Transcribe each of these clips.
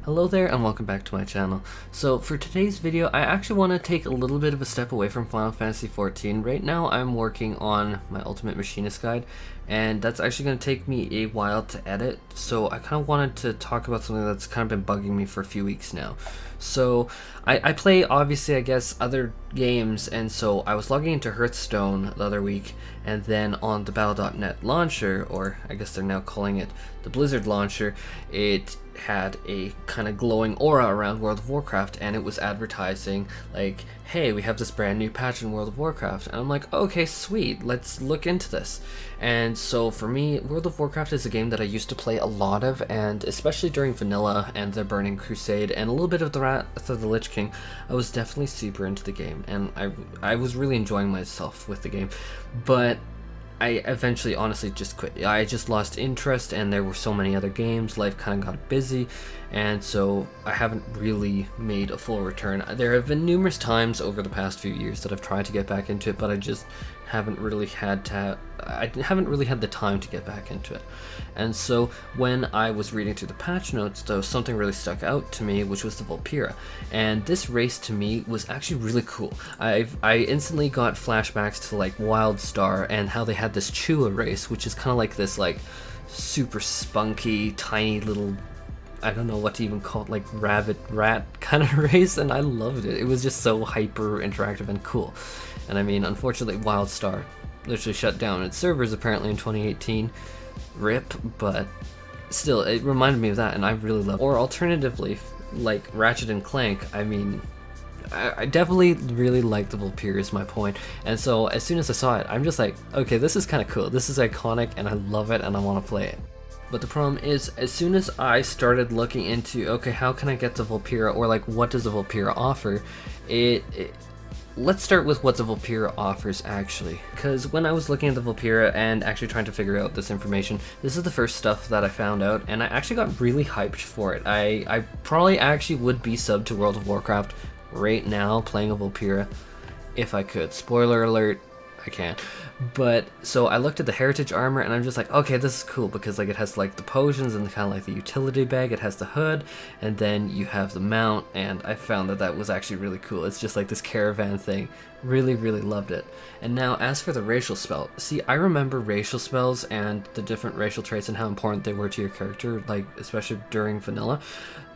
Hello there and welcome back to my channel. So for today's video, I actually want to take a little bit of a step away from Final Fantasy XIV. Right now I'm working on my Ultimate Machinist Guide, and that's actually going to take me a while to edit, so I kind of wanted to talk about something that's kind of been bugging me for a few weeks now. So I play, obviously, I guess, other games, and so I was logging into Hearthstone the other week, and then on the Battle.net launcher, or I guess they're now calling it the Blizzard launcher, it had a kind of glowing aura around World of Warcraft, and it was advertising like, hey, we have this brand new patch in World of Warcraft, and I'm like, okay, sweet, let's look into this. And so for me, World of Warcraft is a game that I used to play a lot of, and especially during Vanilla and the Burning Crusade and a little bit of the Wrath of the Lich King, I was definitely super into the game, and I was really enjoying myself with the game. But I eventually honestly just quit. I just lost interest, and there were so many other games, life kind of got busy, and so I haven't really made a full return. There have been numerous times over the past few years that I've tried to get back into it, but I just haven't really had the time to get back into it. And so when I was reading through the patch notes, though, something really stuck out to me, which was the Vulpera. And this race to me was actually really cool. I instantly got flashbacks to like WildStar and how they had this Chua race, which is kind of like this like super spunky, tiny little, I don't know what to even call it, like rabbit rat kind of race, and I loved it. It was just so hyper interactive and cool. And I mean, unfortunately, WildStar literally shut down its servers apparently in 2018. RIP, but still, it reminded me of that, and I really love it. Or alternatively, like Ratchet and Clank, I mean, I definitely really like the Vulpera is my point. And so as soon as I saw it, I'm just like, okay, this is kind of cool. This is iconic, and I love it, and I want to play it. But the problem is, as soon as I started looking into, okay, how can I get the Vulpera, or like, what does the Vulpera offer, let's start with what the Vulpera offers, actually. Because when I was looking at the Vulpera and actually trying to figure out this information, this is the first stuff that I found out, and I actually got really hyped for it. I probably actually would be subbed to World of Warcraft right now, playing a Vulpera, if I could. Spoiler alert, I can't. But so I looked at the heritage armor, and I'm just like, okay, this is cool, because like it has like the potions and kind of like the utility bag, it has the hood, and then you have the mount, and I found that was actually really cool. It's just like this caravan thing. Really loved it. And now as for the racial spell, see, I remember racial spells and the different racial traits and how important they were to your character, like especially during vanilla,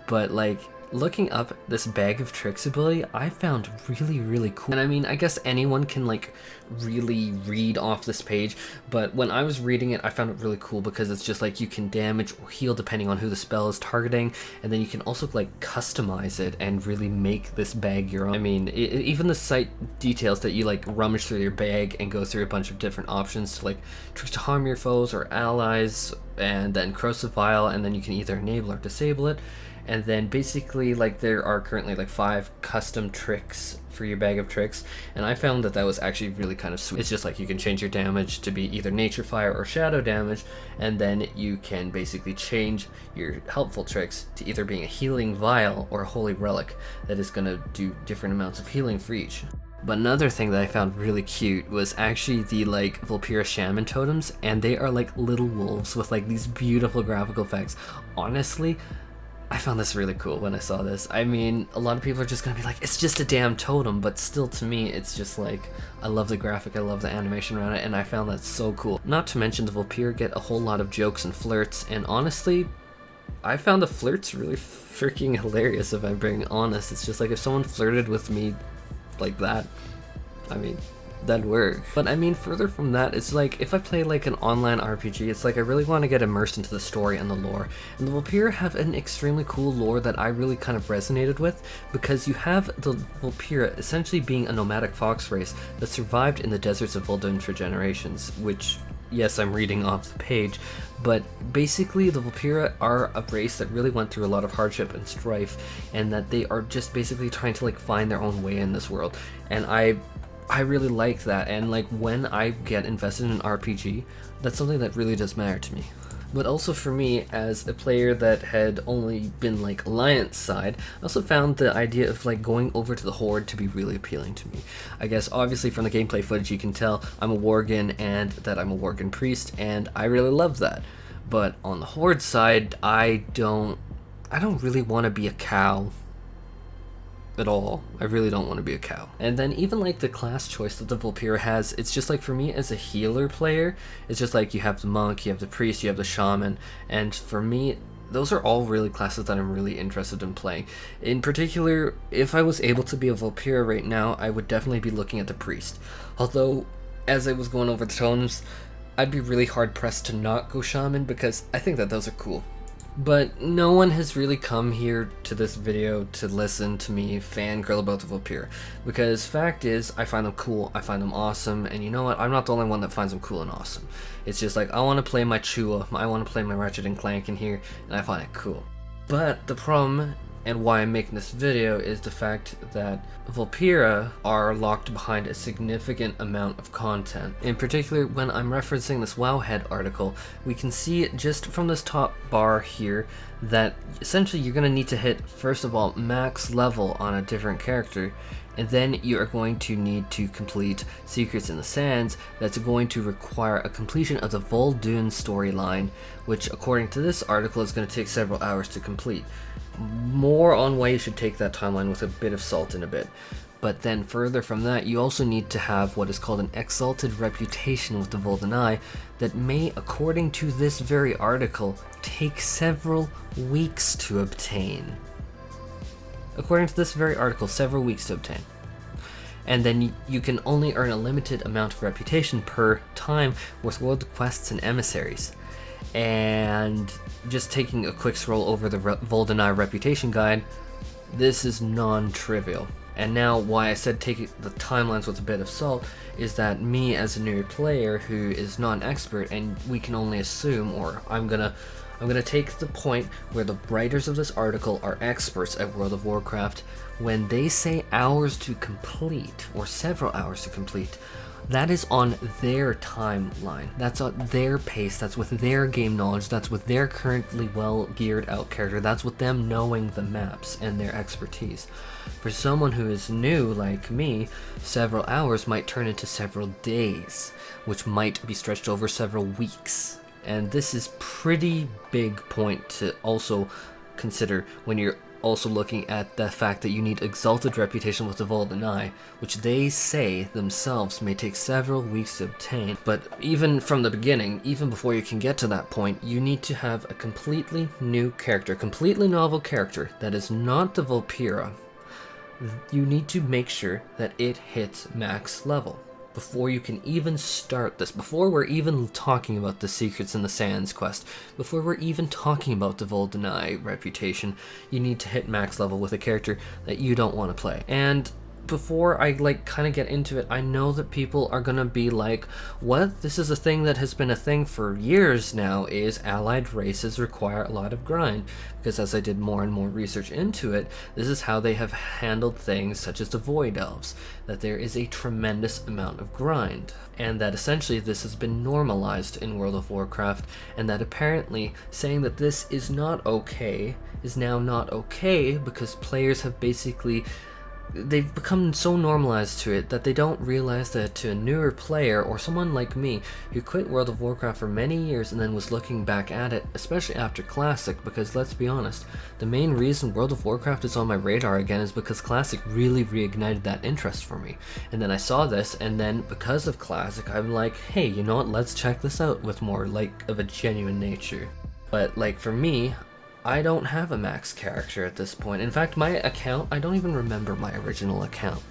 but like looking up this Bag of Tricks ability, I found really cool. And I mean, I guess anyone can like really read off this page, but when I was reading it, I found it really cool because it's just like you can damage or heal depending on who the spell is targeting, and then you can also like customize it and really make this bag your own. I mean, even the site details that you like rummage through your bag and go through a bunch of different options to like tricks to harm your foes or allies, and then corrosive vial, and then you can either enable or disable it. And then basically, like, there are currently like 5 custom tricks for your Bag of Tricks, and I found that was actually really kind of sweet. It's just like you can change your damage to be either nature, fire, or shadow damage, and then you can basically change your helpful tricks to either being a healing vial or a holy relic that is going to do different amounts of healing for each. But another thing that I found really cute was actually the like Vulpera Shaman totems, and they are like little wolves with like these beautiful graphical effects. Honestly, I found this really cool when I saw this. I mean, a lot of people are just gonna be like, it's just a damn totem, but still, to me, it's just like, I love the graphic, I love the animation around it, and I found that so cool. Not to mention the Vulpera get a whole lot of jokes and flirts, and honestly, I found the flirts really freaking hilarious, if I'm being honest. It's just like, if someone flirted with me like that, I mean, that'd work. But I mean, further from that, it's like, if I play like an online RPG, it's like I really want to get immersed into the story and the lore. And the Vulpera have an extremely cool lore that I really kind of resonated with, because you have the Vulpera essentially being a nomadic fox race that survived in the deserts of Vul'dun for generations, which, yes, I'm reading off the page, but basically the Vulpera are a race that really went through a lot of hardship and strife, and that they are just basically trying to like find their own way in this world. And I really like that, and like when I get invested in an RPG, that's something that really does matter to me. But also for me, as a player that had only been like Alliance side, I also found the idea of like going over to the Horde to be really appealing to me. I guess obviously from the gameplay footage you can tell I'm a Worgen and that I'm a Worgen priest, and I really love that. But on the Horde side, I don't I don't really want to be a cow at all. I really don't want to be a cow. And then even like the class choice that the Vulpera has, it's just like, for me as a healer player, it's just like you have the monk, you have the priest, you have the shaman, and for me those are all really classes that I'm really interested in playing. In particular, if I was able to be a Vulpera right now, I would definitely be looking at the priest. Although, as I was going over the totems, I'd be really hard pressed to not go shaman, because I think that those are cool. But no one has really come here to this video to listen to me fangirl about the Vulpera, because fact is, I find them cool, I find them awesome, and you know what, I'm not the only one that finds them cool and awesome. It's just like, I want to play my Chua, I want to play my Ratchet and Clank in here, and I find it cool. But the problem, and why I'm making this video, is the fact that Vulpera are locked behind a significant amount of content. In particular, when I'm referencing this Wowhead article, we can see just from this top bar here that essentially you're going to need to hit, first of all, max level on a different character, and then you are going to need to complete Secrets in the Sands. That's going to require a completion of the Vol'dun storyline, which according to this article is going to take several hours to complete. More on why you should take that timeline with a bit of salt in a bit. But then further from that, you also need to have what is called an exalted reputation with the Vol'dun that may, according to this very article, take several weeks to obtain. According to this very article, several weeks to obtain. And then you can only earn a limited amount of reputation per time with world quests and emissaries. And just taking a quick scroll over the Vol'dun reputation guide, this is non-trivial. And now why I said take the timelines with a bit of salt is that me as a new player who is not an expert, and we can only assume, or I'm gonna take the point where the writers of this article are experts at World of Warcraft. When they say hours to complete, or several hours to complete, that is on their timeline. That's on their pace. That's with their game knowledge. That's with their currently well geared out character. That's with them knowing the maps and their expertise. For someone who is new like me, several hours might turn into several days, which might be stretched over several weeks. And this is pretty big point to also consider when you're also looking at the fact that you need exalted reputation with the Vol'dun, which they say themselves may take several weeks to obtain. But even from the beginning, even before you can get to that point, you need to have a completely new character, completely novel character that is not the Vulpera. You need to make sure that it hits max level before you can even start this, before we're even talking about the Secrets in the Sands quest, before we're even talking about the Vol'dun reputation. You need to hit max level with a character that you don't want to play. And before I kind of get into it, I know that people are gonna be like, what? This is a thing that has been a thing for years now, is allied races require a lot of grind. Because as I did more and more research into it, this is how they have handled things such as the Void Elves, that there is a tremendous amount of grind, and that essentially this has been normalized in World of Warcraft, and that apparently saying that this is not okay is now not okay because players have basically, they've become so normalized to it that they don't realize that to a newer player, or someone like me who quit World of Warcraft for many years and then was looking back at it, especially after Classic, because let's be honest, the main reason World of Warcraft is on my radar again is because Classic really reignited that interest for me. And then I saw this, and then because of Classic, I'm like, hey, you know what, let's check this out with more of a genuine nature. But for me, I don't have a max character at this point. In fact, my account, I don't even remember my original account.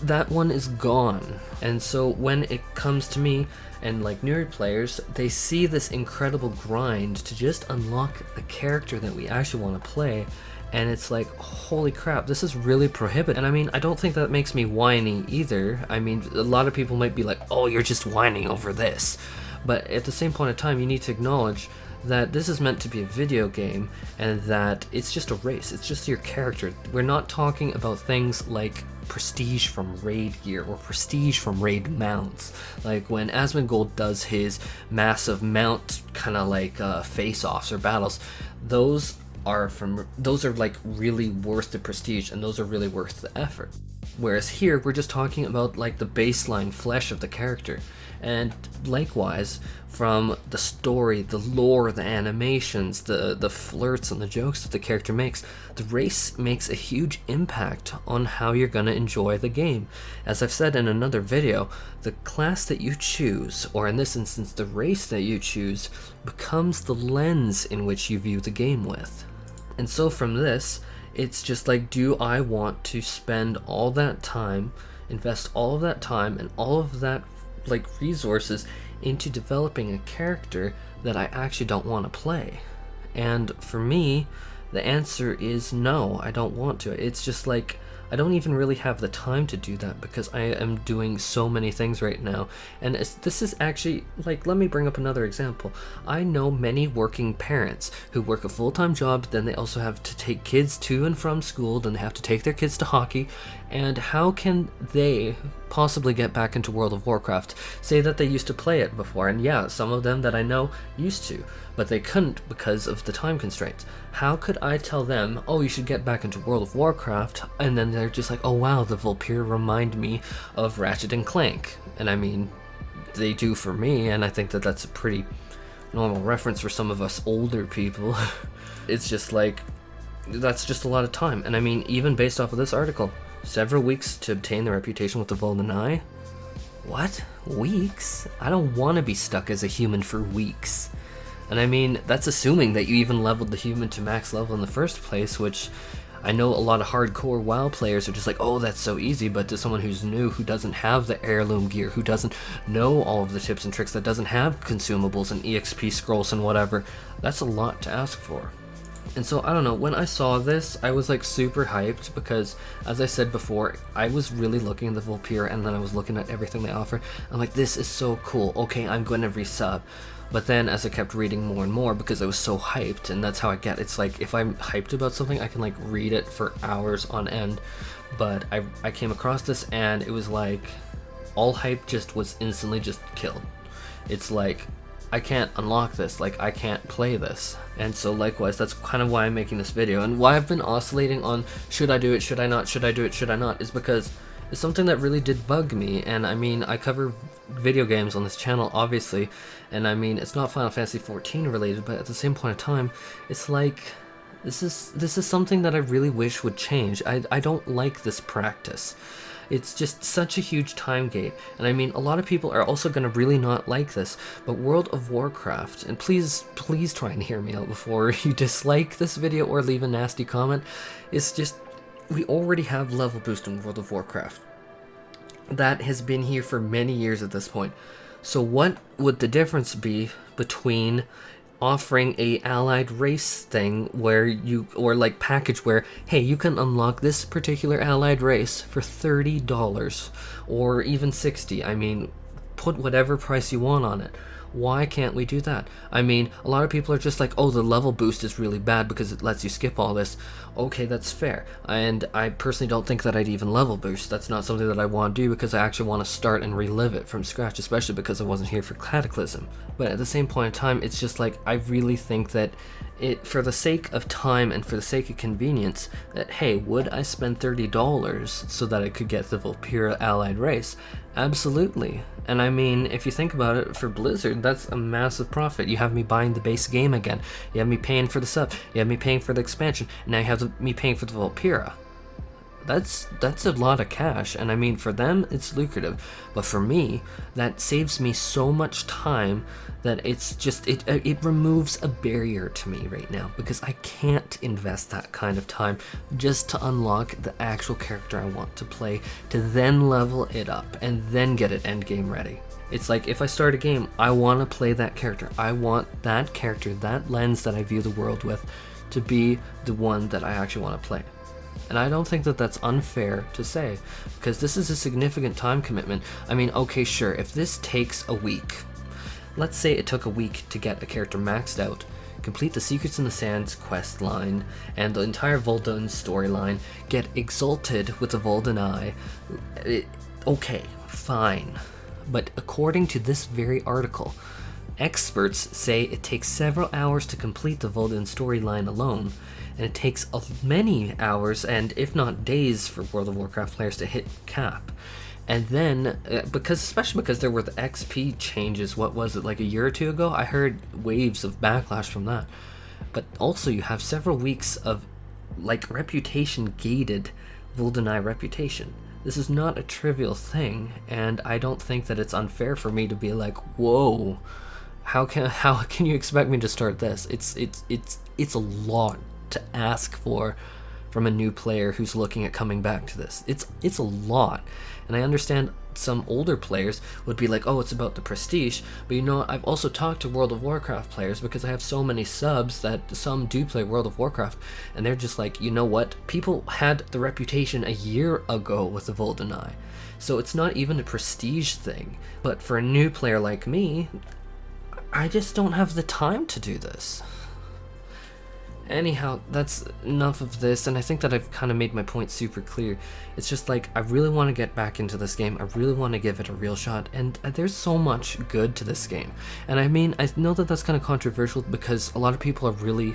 That one is gone. And so when it comes to me and newer players, they see this incredible grind to just unlock the character that we actually want to play, and it's like, holy crap, this is really prohibitive. And I mean, I don't think that makes me whiny either. I mean, a lot of people might be like, oh, you're just whining over this. But at the same point in time, you need to acknowledge that this is meant to be a video game, and that it's just a race, it's just your character. We're not talking about things like prestige from raid gear or prestige from raid mounts. Like when Asmongold does his massive mount kind of face-offs or battles, those those are like really worth the prestige, and those are really worth the effort. Whereas here we're just talking about like the baseline flesh of the character. And likewise, from the story, the lore, the animations, the flirts and the jokes that the character makes, the race makes a huge impact on how you're going to enjoy the game. As I've said in another video, the class that you choose, or in this instance the race that you choose, becomes the lens in which you view the game with. And so from this, it's just like, do I want to spend all that time, invest all of that time and all of that like resources into developing a character that I actually don't want to play? And for me, the answer is no, I don't want to. It's just like, I don't even really have the time to do that because I am doing so many things right now. And this is actually, like, let me bring up another example. I know many working parents who work a full-time job, then they also have to take kids to and from school, then they have to take their kids to hockey. And how can they possibly get back into World of Warcraft? Say that they used to play it before, and yeah, some of them that I know used to, but they couldn't because of the time constraints. How could I tell them, oh, you should get back into World of Warcraft, and then they're just like, oh wow, the Vulpera remind me of Ratchet and Clank? And I mean, they do for me, and I think that that's a pretty normal reference for some of us older people. It's just like, that's just a lot of time. And I mean, even based off of this article, several weeks to obtain the reputation with the Golden Eye? What? Weeks? I don't want to be stuck as a human for weeks. And I mean, that's assuming that you even leveled the human to max level in the first place, which I know a lot of hardcore WoW players are just like, oh, that's so easy, but to someone who's new, who doesn't have the heirloom gear, who doesn't know all of the tips and tricks, that doesn't have consumables and EXP scrolls and whatever, that's a lot to ask for. And so, I don't know, when I saw this, I was like super hyped because, as I said before, I was really looking at the Vulpera and then I was looking at everything they offer. I'm like, this is so cool, okay, I'm going to resub. But then as I kept reading more and more, because I was so hyped, and that's how I get, it's like, if I'm hyped about something, I can like read it for hours on end. But I came across this and it was like, all hype just was instantly just killed. It's like, I can't unlock this, like I can't play this. And so likewise, that's kind of why I'm making this video, and why I've been oscillating on should I do it, should I not, should I do it, should I not, is because it's something that really did bug me. And I mean, I cover video games on this channel, obviously, and I mean, it's not Final Fantasy 14 related, but at the same point in time, it's like, this is something that I really wish would change. I don't like this practice. It's just such a huge time gate, and I mean, a lot of people are also going to really not like this, but World of Warcraft, and please try and hear me out before you dislike this video or leave a nasty comment, it's just, we already have level boost in World of Warcraft. That has been here for many years at this point. So what would the difference be between offering a allied race thing where you, or like package where, hey, you can unlock this particular allied race for $30 or even $60. I mean, put whatever price you want on it. Why can't we do that? I mean, a lot of people are just like, oh, the level boost is really bad because it lets you skip all this. Okay, that's fair. And I personally don't think that I'd even level boost. That's not something that I want to do because I actually want to start and relive it from scratch, especially because I wasn't here for Cataclysm. But at the same point in time, it's just like, I really think that for the sake of time and for the sake of convenience, that, hey, would I spend $30 so that I could get the Vulpera allied race? Absolutely. And I mean, if you think about it, for Blizzard, that's a massive profit. You have me buying the base game again. You have me paying for the sub. You have me paying for the expansion. And now you have me paying for the Vulpera. That's a lot of cash, and I mean, for them it's lucrative, but for me that saves me so much time that it's just, it removes a barrier to me right now, because I can't invest that kind of time just to unlock the actual character I want to play, to then level it up and then get it endgame ready. It's like, if I start a game, I want to play that character. I want that character, that lens that I view the world with, to be the one that I actually want to play. And I don't think that that's unfair to say, because this is a significant time commitment. I mean, okay, sure, if this takes a week, let's say it took a week to get a character maxed out, complete the Secrets in the Sands quest line, and the entire Vol'dun storyline, get exalted with the Golden Eye, okay, fine. But according to this very article, Experts say it takes several hours to complete the Vulcan storyline alone, and it takes many hours, and if not days, for World of Warcraft players to hit cap. And then, especially because there were the XP changes, what was it, like a year or two ago? I heard waves of backlash from that. But also you have several weeks of, like, reputation-gated Vulcanite reputation. This is not a trivial thing, and I don't think that it's unfair for me to be like, whoa, how can you expect me to start this? It's a lot to ask for from a new player who's looking at coming back to this. It's a lot, and I understand some older players would be like, oh, it's about the prestige, but you know, I've also talked to World of Warcraft players, because I have so many subs that some do play World of Warcraft, and they're just like, you know what, people had the reputation a year ago with the Vulcanite, so it's not even a prestige thing. But for a new player like me, I just don't have the time to do this. Anyhow, that's enough of this, and I think that I've kind of made my point super clear. It's just like, I really want to get back into this game, I really want to give it a real shot, and there's so much good to this game. And I mean, I know that that's kind of controversial, because a lot of people are really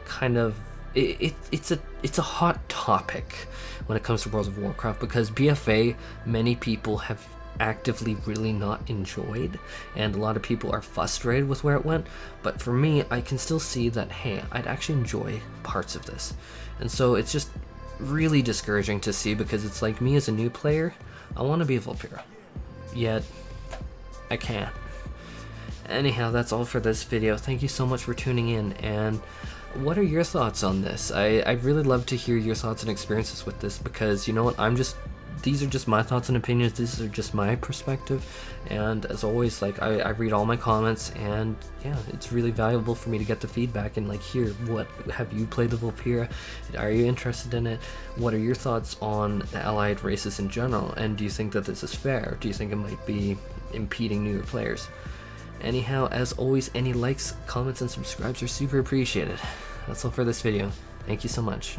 kind of, it's a hot topic when it comes to World of Warcraft, because BFA, many people have actively really not enjoyed, and a lot of people are frustrated with where it went. But for me, I can still see that, hey, I'd actually enjoy parts of this, and so it's just really discouraging to see, because it's like, me as a new player, I want to be a Vulpera, yet I can't. Anyhow, that's all for this video. Thank you so much for tuning in, and what are your thoughts on this? I'd really love to hear your thoughts and experiences with this, because you know what, these are just my thoughts and opinions, these are just my perspective, and as always, like, I read all my comments, and yeah, it's really valuable for me to get the feedback and like hear, what have you played the Vulpera, are you interested in it, what are your thoughts on the allied races in general, and do you think that this is fair, do you think it might be impeding newer players? Anyhow, as always, any likes, comments, and subscribes are super appreciated. That's all for this video. Thank you so much.